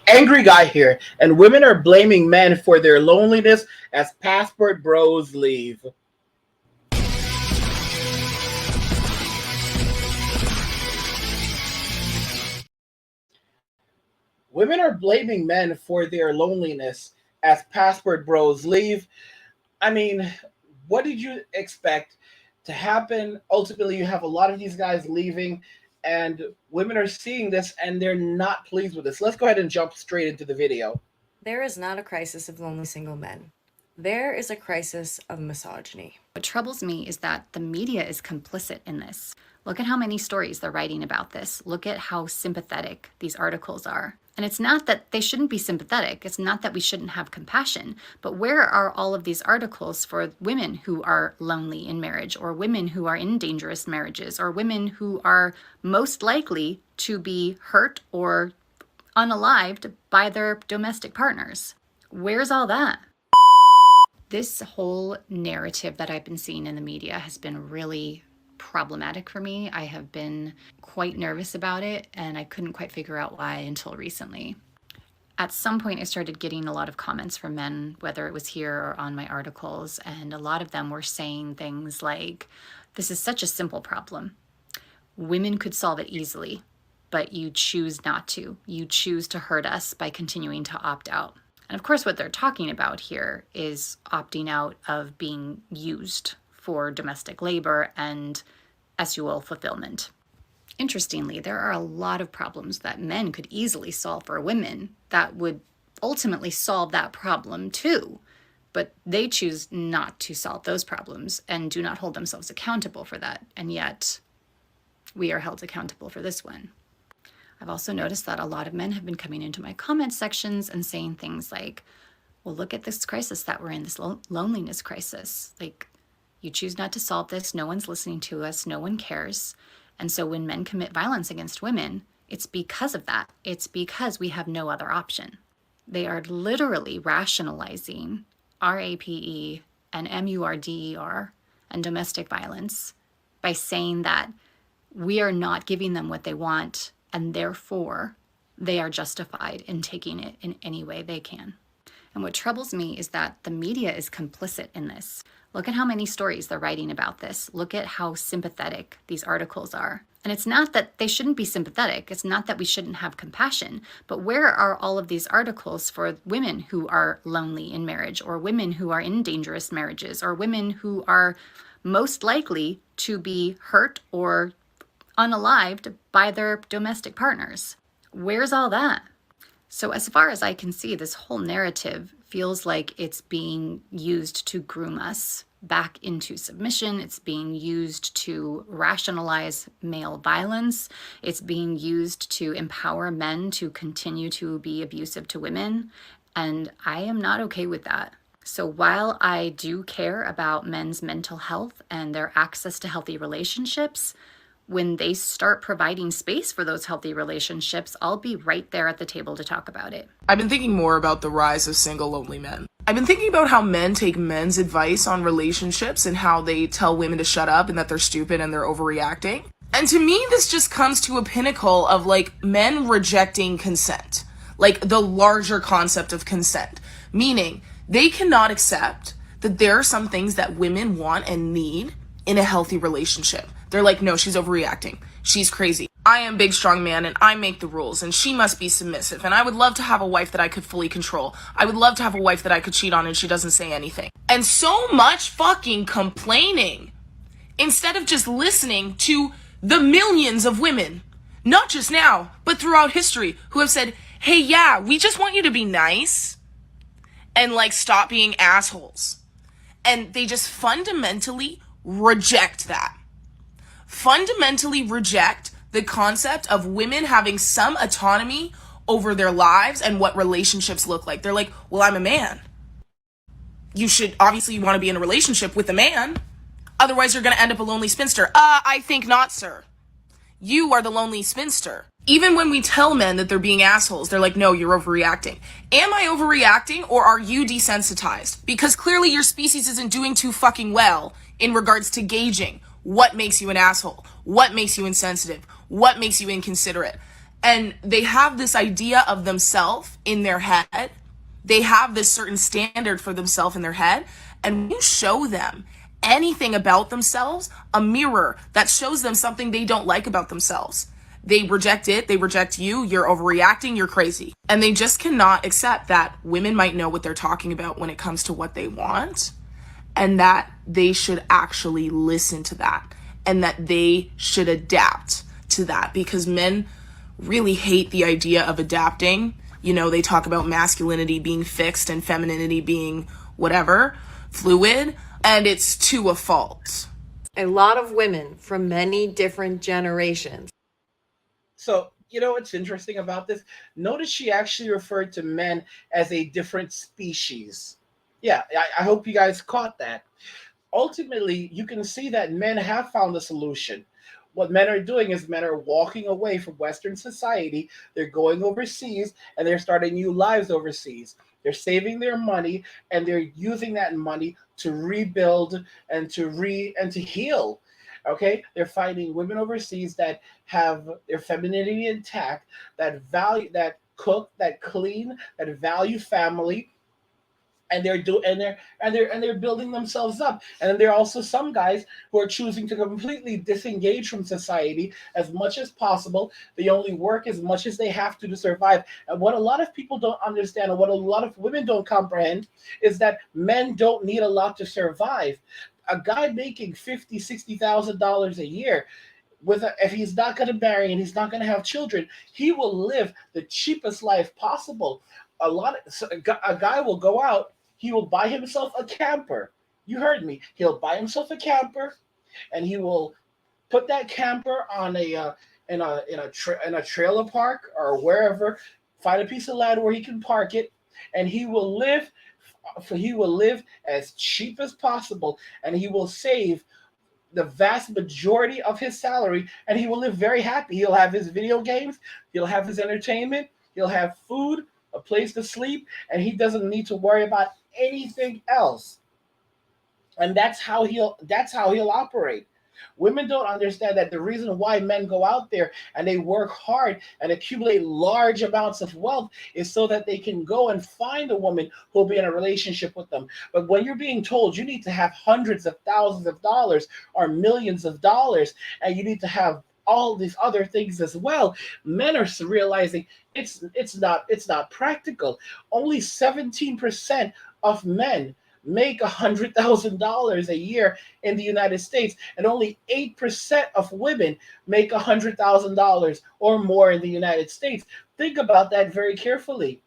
Angry guy here, and women are blaming men for their loneliness as passport bros leave. Women are blaming men for their loneliness as passport bros leave. I mean, what did you expect to happen? Ultimately, you have a lot of these guys leaving, and women are seeing this and they're not pleased with this. Let's go ahead and jump straight into the video. There is not a crisis of lonely single men. There is a crisis of misogyny. What troubles me is that the media is complicit in this. Look at how many stories they're writing about this. Look at how sympathetic these articles are. And it's not that they shouldn't be sympathetic. It's not that we shouldn't have compassion. But where are all of these articles for women who are lonely in marriage, or women who are in dangerous marriages, or women who are most likely to be hurt or unalived by their domestic partners? Where's all that? This whole narrative that I've been seeing in the media has been really problematic for me. I have been quite nervous about it, and I couldn't quite figure out why until recently. At some point, I started getting a lot of comments from men, whether it was here or on my articles, and a lot of them were saying things like, this is such a simple problem. Women could solve it easily, but you choose not to. You choose to hurt us by continuing to opt out. And of course, what they're talking about here is opting out of being used for domestic labor and SUL fulfillment. Interestingly, there are a lot of problems that men could easily solve for women that would ultimately solve that problem too. But they choose not to solve those problems and do not hold themselves accountable for that. And yet, we are held accountable for this one. I've also noticed that a lot of men have been coming into my comment sections and saying things like, well, look at this crisis that we're in, this loneliness crisis. Like, you choose not to solve this. No one's listening to us. No one cares. And so when men commit violence against women, it's because of that. It's because we have no other option. They are literally rationalizing RAPE and MURDER and domestic violence by saying that we are not giving them what they want, and therefore they are justified in taking it in any way they can. And what troubles me is that the media is complicit in this. Look at how many stories they're writing about this. Look at how sympathetic these articles are. And it's not that they shouldn't be sympathetic. It's not that we shouldn't have compassion. But where are all of these articles for women who are lonely in marriage, or women who are in dangerous marriages, or women who are most likely to be hurt or unalived by their domestic partners? Where's all that? So as far as I can see, this whole narrative feels like it's being used to groom us back into submission. It's being used to rationalize male violence. It's being used to empower men to continue to be abusive to women. And I am not okay with that. So while I do care about men's mental health and their access to healthy relationships, when they start providing space for those healthy relationships, I'll be right there at the table to talk about it. I've been thinking more about the rise of single lonely men. I've been thinking about how men take men's advice on relationships and how they tell women to shut up and that they're stupid and they're overreacting. And to me, this just comes to a pinnacle of like men rejecting consent, like the larger concept of consent, meaning they cannot accept that there are some things that women want and need in a healthy relationship. They're like, no, she's overreacting. She's crazy. I am big, strong man and I make the rules and she must be submissive. And I would love to have a wife that I could fully control. I would love to have a wife that I could cheat on and she doesn't say anything. And so much fucking complaining instead of just listening to the millions of women, not just now, but throughout history, who have said, hey, yeah, we just want you to be nice and like stop being assholes. And they just fundamentally reject that. Fundamentally reject the concept of women having some autonomy over their lives and what relationships look like. They're like, well, I'm a man. You should, obviously you want to be in a relationship with a man. Otherwise you're going to end up a lonely spinster. I think not, sir. You are the lonely spinster. Even when we tell men that they're being assholes, they're like, no, you're overreacting. Am I overreacting or are you desensitized? Because clearly your species isn't doing too fucking well in regards to gauging what makes you an asshole, what makes you insensitive, what makes you inconsiderate. And they have this idea of themselves in their head. They have this certain standard for themselves in their head. And when you show them anything about themselves, a mirror that shows them something they don't like about themselves, they reject it, they reject you, you're overreacting, you're crazy. And they just cannot accept that women might know what they're talking about when it comes to what they want, and that they should actually listen to that, and that they should adapt to that, because men really hate the idea of adapting. You know, they talk about masculinity being fixed and femininity being whatever, fluid, and it's to a fault. A lot of women from many different generations. So, you know what's interesting about this? Notice she actually referred to men as a different species. Yeah, I hope you guys caught that. Ultimately, you can see that men have found a solution. What men are doing is men are walking away from Western society. They're going overseas and they're starting new lives overseas. They're saving their money and they're using that money to rebuild and to heal. Okay, they're finding women overseas that have their femininity intact, that value, that cook, that clean, that value family, and they're building themselves up. And then there are also some guys who are choosing to completely disengage from society as much as possible. They only work as much as they have to survive. And what a lot of people don't understand, and what a lot of women don't comprehend, is that men don't need a lot to survive. A guy making 50, $60,000 a year, if he's not going to marry and he's not going to have children, he will live the cheapest life possible. A guy will go out, he will buy himself a camper. You heard me. He'll buy himself a camper, and he will put that camper on in a trailer park or wherever. Find a piece of land where he can park it, and he will live as cheap as possible, and he will save the vast majority of his salary, and he will live very happy. He'll have his video games, he'll have his entertainment, he'll have food, a place to sleep, and he doesn't need to worry about anything else. And that's how he'll operate. Women don't understand that the reason why men go out there and they work hard and accumulate large amounts of wealth is so that they can go and find a woman who'll be in a relationship with them. But when you're being told you need to have hundreds of thousands of dollars or millions of dollars, and you need to have all these other things as well, men are realizing it's not practical. Only 17% of men make $100,000 a year in the United States, and only 8% of women make $100,000 or more in the United States. Think about that very carefully.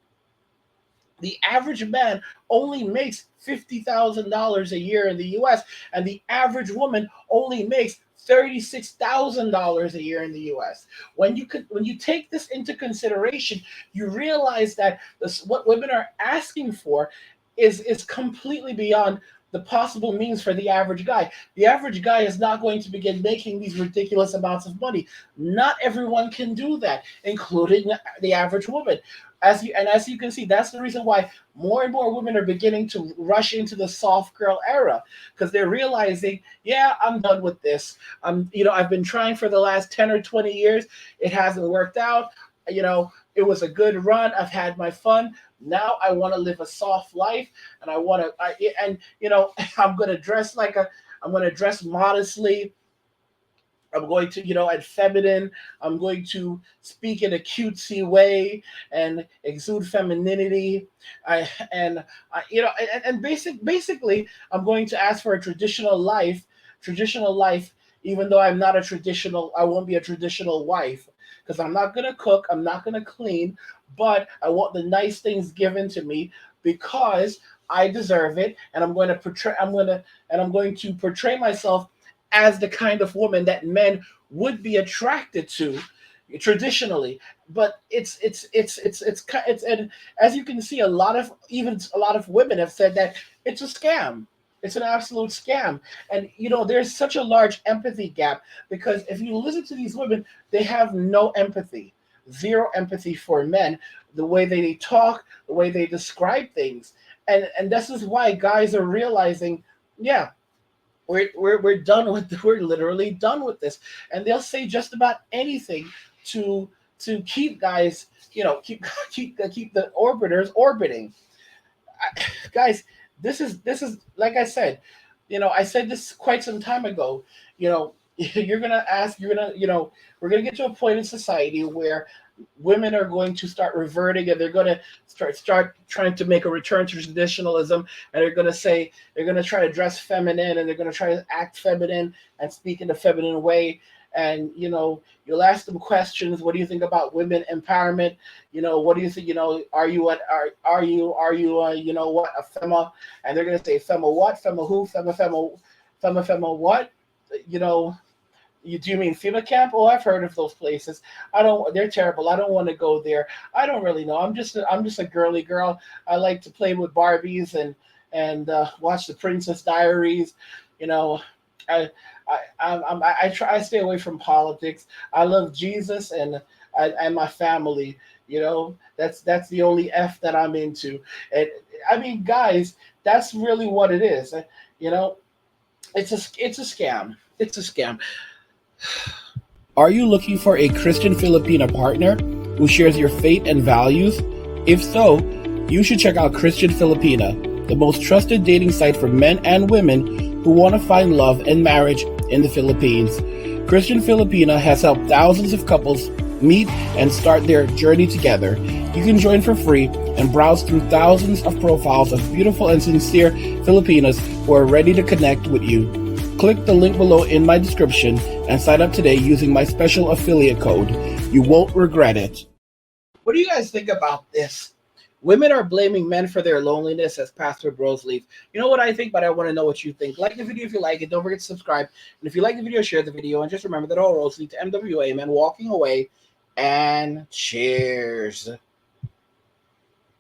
The average man only makes $50,000 a year in the US, and the average woman only makes $36,000 a year in the US. When you take this into consideration, you realize that what women are asking for is completely beyond the possible means for the average guy. The average guy is not going to begin making these ridiculous amounts of money. Not everyone can do that, including the average woman. As you can see, that's the reason why more and more women are beginning to rush into the soft girl era, because they're realizing, yeah, I'm done with this. I've been trying for the last 10 or 20 years. It hasn't worked out. It was a good run. I've had my fun. Now I want to live a soft life, and I'm going to I'm going to dress modestly. I'm going to, add feminine. I'm going to speak in a cutesy way and exude femininity. Basically, I'm going to ask for a traditional life. Traditional life, even though I won't be a traditional wife, because I'm not gonna cook. I'm not gonna clean, but I want the nice things given to me because I deserve it, and I'm going to portray myself as the kind of woman that men would be attracted to traditionally. But and as you can see, a lot of women have said that it's a scam. It's an absolute scam. And there's such a large empathy gap, because if you listen to these women, they have no empathy, zero empathy for men, the way they talk, the way they describe things. And this is why guys are realizing, yeah, we're done with we're literally done with this. And they'll say just about anything to to keep guys, keep the orbiters orbiting. Guys, this is like I said, I said this quite some time ago. You're gonna ask, we're gonna get to a point in society where women are going to start reverting, and they're going to start trying to make a return to traditionalism, and they're going to try to dress feminine, and they're going to try to act feminine and speak in a feminine way. And you'll ask them questions. What do you think about women empowerment? What do you think? Are you what, a fema? And they're going to say fema what, fema who, fema what? you know do you mean FEMA camp? Oh, I've heard of those places. I don't. They're terrible. I don't want to go there. I don't really know. I'm just a girly girl. I like to play with Barbies and watch the Princess Diaries. You know, I I try. I stay away from politics. I love Jesus and my family. That's the only F that I'm into. And I mean, guys, that's really what it is. You know, it's a scam. It's a scam. Are you looking for a Christian Filipina partner who shares your faith and values? If so, you should check out Christian Filipina, the most trusted dating site for men and women who want to find love and marriage in the Philippines. Christian Filipina has helped thousands of couples meet and start their journey together. You can join for free and browse through thousands of profiles of beautiful and sincere Filipinas who are ready to connect with you. Click the link below in my description and sign up today using my special affiliate code. You won't regret it. What do you guys think about this? Women are blaming men for their loneliness as Pastor Bros leave. You know what I think, but I want to know what you think. Like the video if you like it. Don't forget to subscribe. And if you like the video, share the video. And just remember that all roads lead to MWA, men walking away. And cheers.